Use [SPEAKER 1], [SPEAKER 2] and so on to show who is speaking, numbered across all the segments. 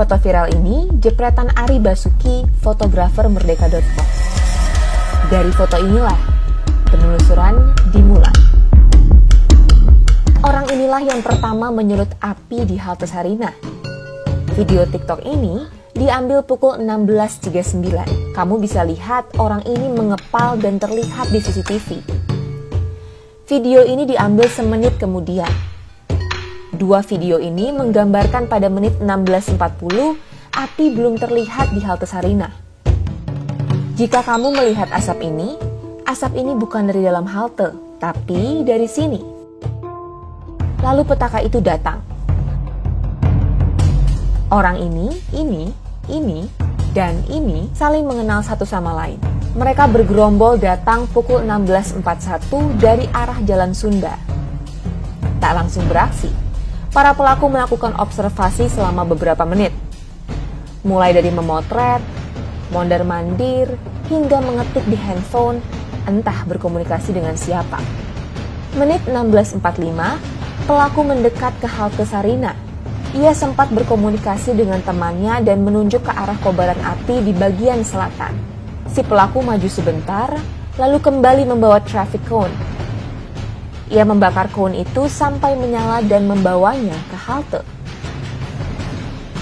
[SPEAKER 1] Foto viral ini jepretan Ari Basuki, fotografer merdeka.com. Dari foto inilah penelusuran dimulai. Orang inilah yang pertama menyulut api di halte Sarinah. Video TikTok ini diambil pukul 16.39. Kamu bisa lihat orang ini mengepal dan terlihat di CCTV. Video ini diambil semenit kemudian. Dua video ini menggambarkan pada menit 16.40 api belum terlihat di halte Sarinah. Jika kamu melihat asap ini bukan dari dalam halte, tapi dari sini. Lalu petaka itu datang. Orang ini, dan ini saling mengenal satu sama lain. Mereka bergerombol datang pukul 16.41 dari arah Jalan Sunda. Tak langsung beraksi. Para pelaku melakukan observasi selama beberapa menit. Mulai dari memotret, mondar-mandir, hingga mengetik di handphone, entah berkomunikasi dengan siapa. Menit 16.45, pelaku mendekat ke halte Sarinah. Ia sempat berkomunikasi dengan temannya dan menunjuk ke arah kobaran api di bagian selatan. Si pelaku maju sebentar, lalu kembali membawa traffic cone. Ia membakar cone itu sampai menyala dan membawanya ke halte.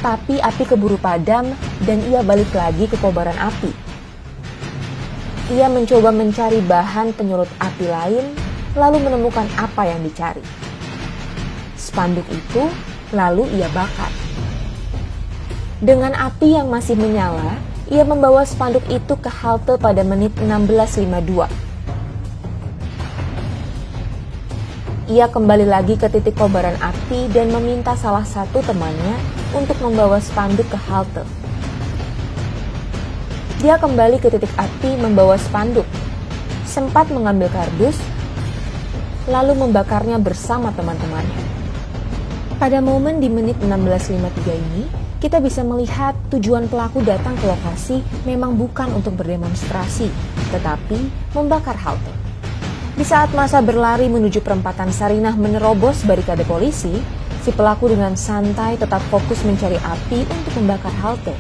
[SPEAKER 1] Tapi api keburu padam dan ia balik lagi ke kobaran api. Ia mencoba mencari bahan penyulut api lain, lalu menemukan apa yang dicari. Spanduk itu lalu ia bakar. Dengan api yang masih menyala, ia membawa spanduk itu ke halte pada menit 16.52. Ia kembali lagi ke titik kobaran api dan meminta salah satu temannya untuk membawa spanduk ke halte. Dia kembali ke titik api membawa spanduk, sempat mengambil kardus, lalu membakarnya bersama teman-temannya. Pada momen di menit 16.53 ini, kita bisa melihat tujuan pelaku datang ke lokasi memang bukan untuk berdemonstrasi, tetapi membakar halte. Di saat masa berlari menuju perempatan Sarinah menerobos barikade polisi, si pelaku dengan santai tetap fokus mencari api untuk membakar halte.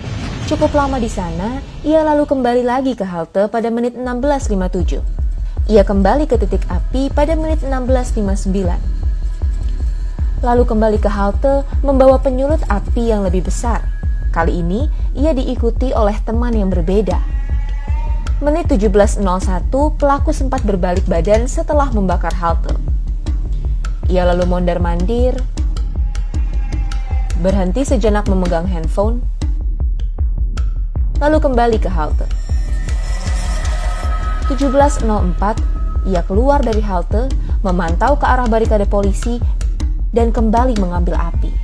[SPEAKER 1] Cukup lama di sana, ia lalu kembali lagi ke halte pada menit 16.57. Ia kembali ke titik api pada menit 16.59. Lalu kembali ke halte membawa penyulut api yang lebih besar. Kali ini, ia diikuti oleh teman yang berbeda. Menit 17.01, pelaku sempat berbalik badan setelah membakar halte. Ia lalu mondar-mandir, berhenti sejenak memegang handphone, lalu kembali ke halte. 17.04, ia keluar dari halte, memantau ke arah barikade polisi, dan kembali mengambil api.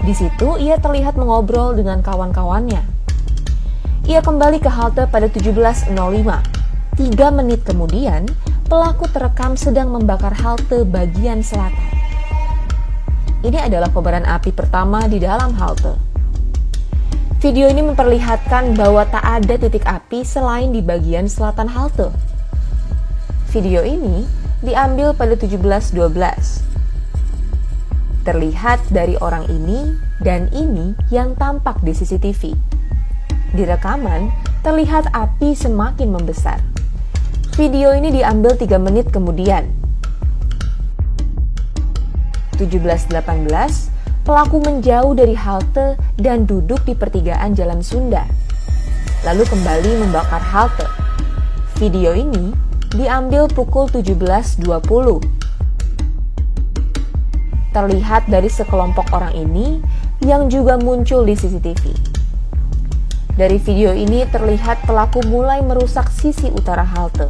[SPEAKER 1] Di situ ia terlihat mengobrol dengan kawan-kawannya. Ia kembali ke halte pada 17.05. 3 menit kemudian, pelaku terekam sedang membakar halte bagian selatan. Ini adalah kobaran api pertama di dalam halte. Video ini memperlihatkan bahwa tak ada titik api selain di bagian selatan halte. Video ini diambil pada 17.12. Terlihat dari orang ini dan ini yang tampak di CCTV. Di rekaman, terlihat api semakin membesar. Video ini diambil 3 menit kemudian. 17.18, pelaku menjauh dari halte dan duduk di pertigaan Jalan Sunda. Lalu kembali membakar halte. Video ini diambil pukul 17.20. Terlihat dari sekelompok orang ini yang juga muncul di CCTV. Dari video ini terlihat pelaku mulai merusak sisi utara halte.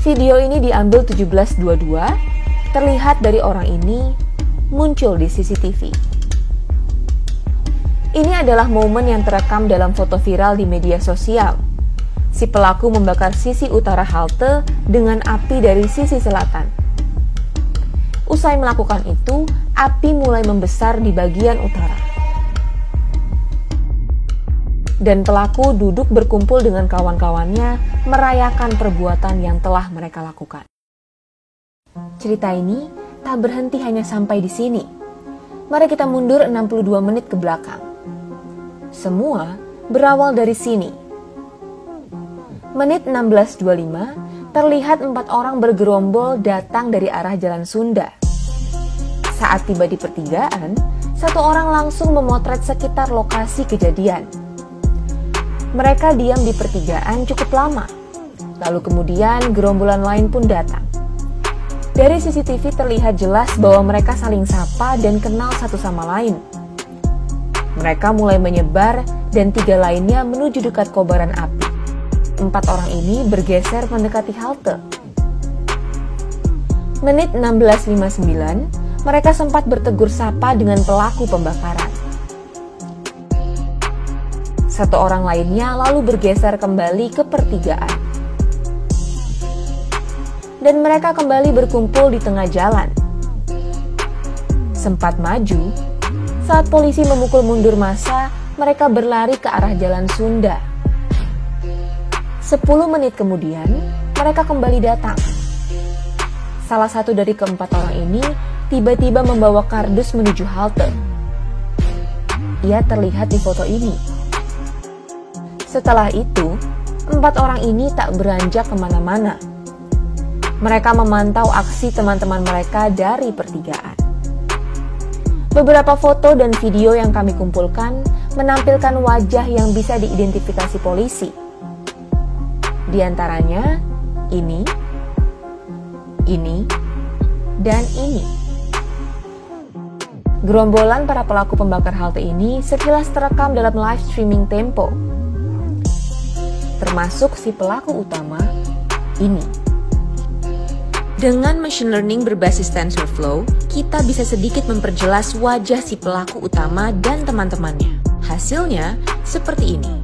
[SPEAKER 1] Video ini diambil 17.22, terlihat dari orang ini muncul di CCTV. Ini adalah momen yang terekam dalam foto viral di media sosial. Si pelaku membakar sisi utara halte dengan api dari sisi selatan. Usai melakukan itu, api mulai membesar di bagian utara. Dan pelaku duduk berkumpul dengan kawan-kawannya merayakan perbuatan yang telah mereka lakukan. Cerita ini tak berhenti hanya sampai di sini. Mari kita mundur 62 menit ke belakang. Semua berawal dari sini. Menit 16.25, terlihat 4 orang bergerombol datang dari arah Jalan Sunda. Saat tiba di pertigaan, 1 orang langsung memotret sekitar lokasi kejadian. Mereka diam di pertigaan cukup lama. Lalu kemudian gerombolan lain pun datang. Dari CCTV terlihat jelas bahwa mereka saling sapa dan kenal satu sama lain. Mereka mulai menyebar dan 3 lainnya menuju dekat kobaran api. 4 orang ini bergeser mendekati halte. Menit 16.59, mereka sempat bertegur sapa dengan pelaku pembakaran. 1 orang lainnya lalu bergeser kembali ke pertigaan. Dan mereka kembali berkumpul di tengah jalan. Sempat maju, saat polisi memukul mundur massa, mereka berlari ke arah Jalan Sunda. 10 menit kemudian, mereka kembali datang. Salah satu dari ke-4 orang ini tiba-tiba membawa kardus menuju halte. Ia terlihat di foto ini. Setelah itu, 4 orang ini tak beranjak kemana-mana. Mereka memantau aksi teman-teman mereka dari pertigaan. Beberapa foto dan video yang kami kumpulkan menampilkan wajah yang bisa diidentifikasi polisi. Di antaranya, ini, dan ini. Gerombolan para pelaku pembakar halte ini sekilas terekam dalam live streaming Tempo. Termasuk si pelaku utama, ini. Dengan machine learning berbasis TensorFlow, kita bisa sedikit memperjelas wajah si pelaku utama dan teman-temannya. Hasilnya seperti ini.